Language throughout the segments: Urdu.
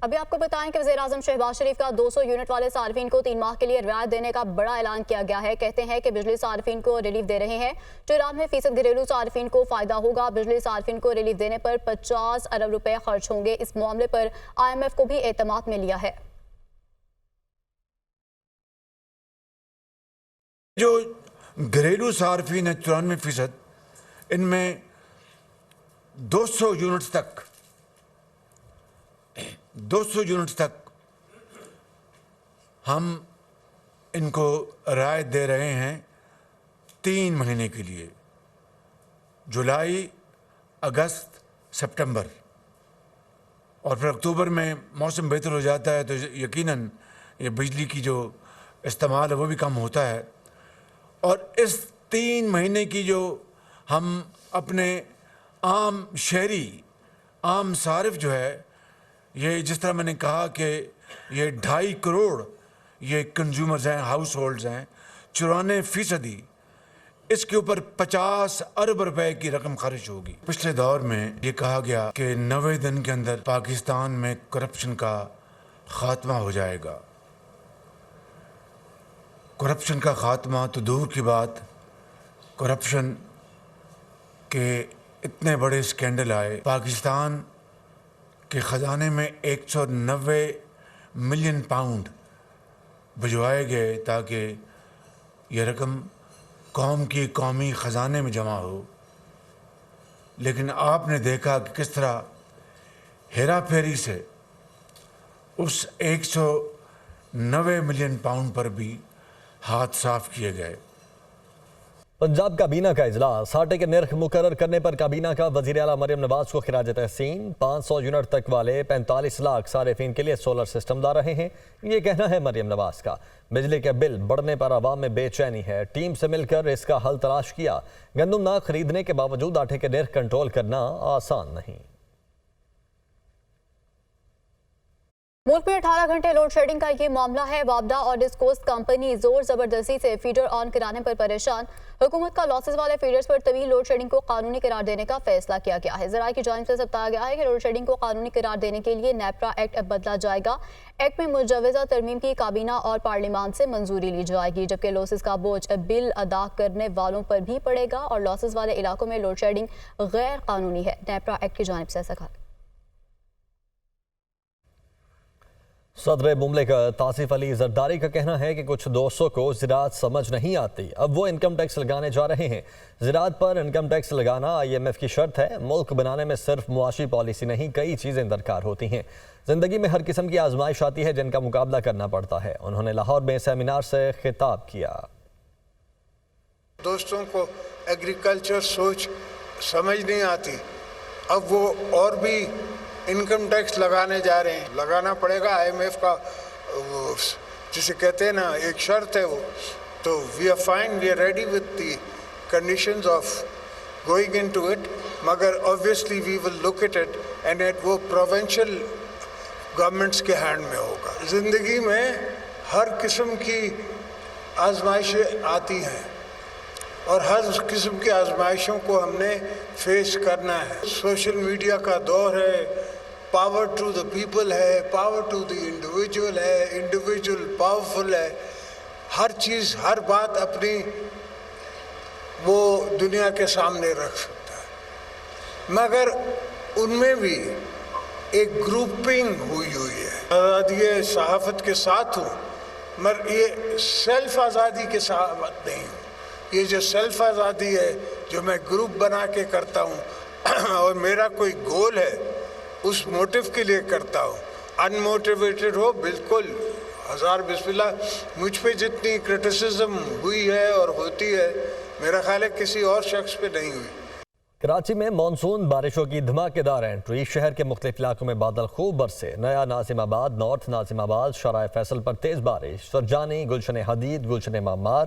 ابھی آپ کو بتائیں کہ وزیراعظم شہباز شریف کا 200 یونٹ والے صارفین کو 3 ماہ کے لیے رعایت دینے کا بڑا اعلان کیا گیا ہے۔ کہتے ہیں کہ بجلی صارفین کو ریلیف دے رہے ہیں۔ 94% گھریلو صارفین کو فائدہ ہوگا۔ بجلی صارفین کو ریلیف دینے پر 50 ارب روپے خرچ ہوں گے۔ اس معاملے پر IMF کو بھی اعتماد میں لیا ہے۔ جو گھریلو صارفین ہیں 94%، ان میں 200 یونٹس تک ہم ان کو رعایت دے رہے ہیں 3 مہینے کے لیے، جولائی، اگست، سپٹمبر، اور پھر اکتوبر میں موسم بہتر ہو جاتا ہے تو یقیناً یہ بجلی کی جو استعمال ہے وہ بھی کم ہوتا ہے۔ اور اس 3 مہینے کی جو ہم اپنے عام شہری، عام صارف جو ہے، یہ جس طرح میں نے کہا کہ یہ 2.5 کروڑ یہ کنزیومرز ہیں، ہاؤس ہولڈز ہیں، 94%، اس کے اوپر 50 ارب روپے کی رقم خرچ ہوگی۔ پچھلے دور میں یہ کہا گیا کہ 90 دن کے اندر پاکستان میں کرپشن کا خاتمہ ہو جائے گا۔ کرپشن کا خاتمہ تو دور کی بات، کرپشن کے اتنے بڑے اسکینڈل آئے، پاکستان کے خزانے میں 190 ملین پاؤنڈ بھجوائے گئے تاکہ یہ رقم قوم کی قومی خزانے میں جمع ہو۔ لیکن آپ نے دیکھا کہ کس طرح ہیرا پھیری سے اس 190 ملین پاؤنڈ پر بھی ہاتھ صاف کیے گئے۔ پنجاب کابینہ کا اجلاس، آٹے کے نرخ مقرر کرنے پر کابینہ کا وزیر اعلیٰ مریم نواز کو خراج تحسین۔ 500 یونٹ تک والے 45 لاکھ صارفین کے لیے سولر سسٹم لا رہے ہیں، یہ کہنا ہے مریم نواز کا۔ بجلی کے بل بڑھنے پر عوام میں بے چینی ہے، ٹیم سے مل کر اس کا حل تلاش کیا۔ گندم نہ خریدنے کے باوجود آٹے کے نرخ کنٹرول کرنا آسان نہیں۔ ملک میں 18 گھنٹے لوڈ شیڈنگ کا یہ معاملہ ہے۔ وابڈا اور ڈسکوس کمپنی زور زبردستی سے فیڈر آن کرانے پر پریشان۔ حکومت کا لاسز والے فیڈرز پر طویل لوڈ شیڈنگ کو قانونی قرار دینے کا فیصلہ کیا گیا ہے۔ ذرائع کی جانب سے بتایا گیا ہے کہ لوڈ شیڈنگ کو قانونی قرار دینے کے لیے نیپرا ایکٹ اب بدلا جائے گا۔ ایکٹ میں مجوزہ ترمیم کی کابینہ اور پارلیمان سے منظوری لی جائے گی، جبکہ لاسز کا بوجھ بل ادا کرنے والوں پر بھی پڑے گا اور لاسز والے علاقوں میں لوڈ شیڈنگ غیر قانونی ہے۔ نیپرا ایکٹ کی جانب سے ایسا کہا۔ صدر مملکت آصف علی زرداری کا کہنا ہے کہ کچھ دوستوں کو زراعت سمجھ نہیں آتی، اب وہ انکم ٹیکس لگانے جا رہے ہیں۔ زراعت پر انکم ٹیکس لگانا IMF کی شرط ہے۔ ملک بنانے میں صرف معاشی پالیسی نہیں، کئی چیزیں درکار ہوتی ہیں۔ زندگی میں ہر قسم کی آزمائش آتی ہے جن کا مقابلہ کرنا پڑتا ہے۔ انہوں نے لاہور میں سیمینار سے خطاب کیا۔ دوستوں کو ایگریکلچر سوچ سمجھ نہیں آتی، اب وہ اور بھی انکم ٹیکس لگانے جا رہے ہیں۔ لگانا پڑے گا، IMF کا جسے کہتے ہیں نا ایک شرط ہے وہ، تو we are fine, we are ready with the conditions of going in to it, مگر obviously we will look at it and وہ پروونشل گورنمنٹس کے ہینڈ میں ہوگا۔ زندگی میں ہر قسم کی آزمائشیں آتی ہیں اور ہر قسم کی آزمائشوں کو ہم نے فیس کرنا ہے۔ سوشل میڈیا کا دور ہے، پاور ٹو دا پیپل ہے، پاور ٹو دی انڈیویجول ہے، انڈیویجول پاورفل ہے۔ ہر چیز، ہر بات اپنی وہ دنیا کے سامنے رکھ سکتا ہے، مگر ان میں بھی ایک گروپنگ ہوئی ہے۔ آزادی صحافت کے ساتھ ہوں، مگر یہ سیلف آزادی کے ساتھ نہیں ہوں۔ یہ جو سیلف آزادی ہے جو میں گروپ بنا کے کرتا ہوں اور میرا کوئی گول ہے، اس موٹیو کے لیے کرتا ہوں، ان موٹیویٹڈ ہو، بالکل ہزار بسم اللہ۔ مجھ پہ جتنی کرٹیسزم ہوئی ہے اور ہوتی ہے، میرا خیال ہے کسی اور شخص پہ نہیں ہوئی۔ کراچی میں مانسون بارشوں کی دھماکے دار انٹری، شہر کے مختلف علاقوں میں بادل خوب برسے۔ نیا ناظم آباد، نارتھ ناظم آباد، شارع فیصل پر تیز بارش، سرجانی، گلشن حدید، گلشن معمار،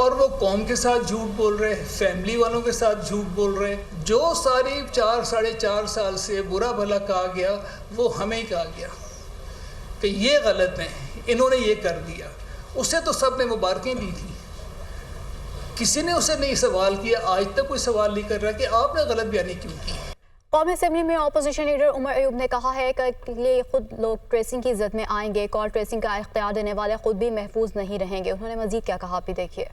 اور وہ قوم کے ساتھ جھوٹ بول رہے، فیملی والوں کے ساتھ جھوٹ بول رہے. جو ساری 4-4.5 سال سے برا بھلا کہا گیا وہ ہمیں ہی کہا گیا کہ یہ غلط ہیں، انہوں نے یہ کر دیا. اسے تو سب نے مبارکیں دی تھیں، کسی نے اسے نہیں سوال کیا. آج تک کوئی سوال نہیں کر رہا کہ آپ نے غلط بیانی کیوں کی. قومی اسمبلی میں اپوزیشن لیڈر عمر ایوب نے کہا ہے کہ یہ خود لوگ ٹریسنگ کی زد میں آئیں گے. کال ٹریسنگ کا اختیار دینے والے خود بھی محفوظ نہیں رہیں گے. انہوں نے مزید کیا کہا بھی دیکھیے.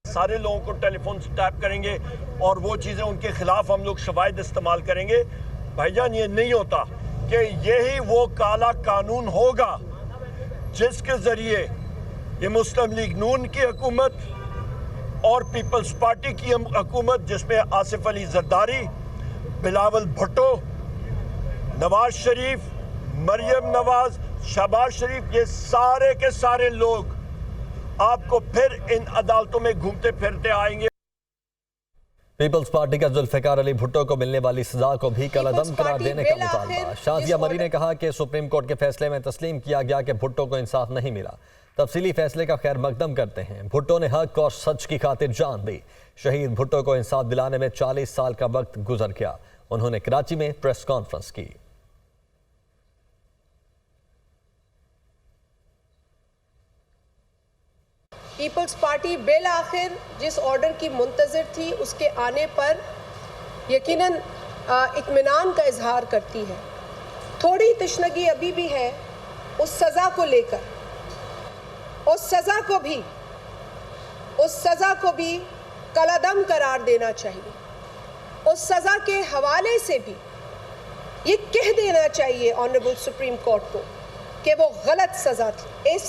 سارے لوگوں کو ٹیلی فون سے ٹیپ کریں گے اور وہ چیزیں ان کے خلاف ہم لوگ شواہد استعمال کریں گے. بھائی جان یہ نہیں ہوتا کہ یہی وہ کالا قانون ہوگا جس کے ذریعے یہ مسلم لیگ نون کی حکومت اور پیپلز پارٹی کی حکومت، جس میں آصف علی زرداری، بلاول بھٹو، نواز شریف، مریم نواز، شہباز شریف، یہ سارے کے سارے لوگ آپ کو پھر ان عدالتوں میں گھومتے پھرتے آئیں گے. پیپلز پارٹی کا ذوالفقار علی بھٹو کو ملنے والی سزا کو بھی کالعدم قرار دینے کا مطالبہ. شازیہ مری نے کہا کہ سپریم کورٹ کے فیصلے میں تسلیم کیا گیا کہ بھٹو کو انصاف نہیں ملا. تفصیلی فیصلے کا خیر مقدم کرتے ہیں. بھٹو نے حق اور سچ کی خاطر جان دی. شہید بھٹو کو انصاف دلانے میں 40 سال کا وقت گزر گیا. انہوں نے کراچی میں پریس کانفرنس کی. پیپلز پارٹی بالآخر جس آرڈر کی منتظر تھی اس کے آنے پر یقیناً اطمینان کا اظہار کرتی ہے. تھوڑی تشنگی ابھی بھی ہے اس سزا کو لے کر. اس سزا کو بھی کالعدم قرار دینا چاہیے. اس سزا کے حوالے سے بھی یہ کہہ دینا چاہیے آنریبل سپریم کورٹ کو کہ وہ غلط سزا تھی. اس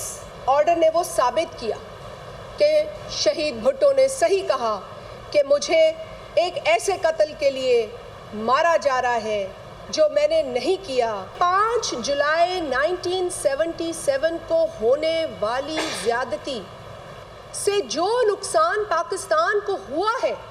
آرڈر نے وہ ثابت کیا کہ شہید بھٹو نے صحیح کہا کہ مجھے ایک ایسے قتل کے لیے مارا جا رہا ہے جو میں نے نہیں کیا. 5 جولائی 1977 کو ہونے والی زیادتی سے جو نقصان پاکستان کو ہوا ہے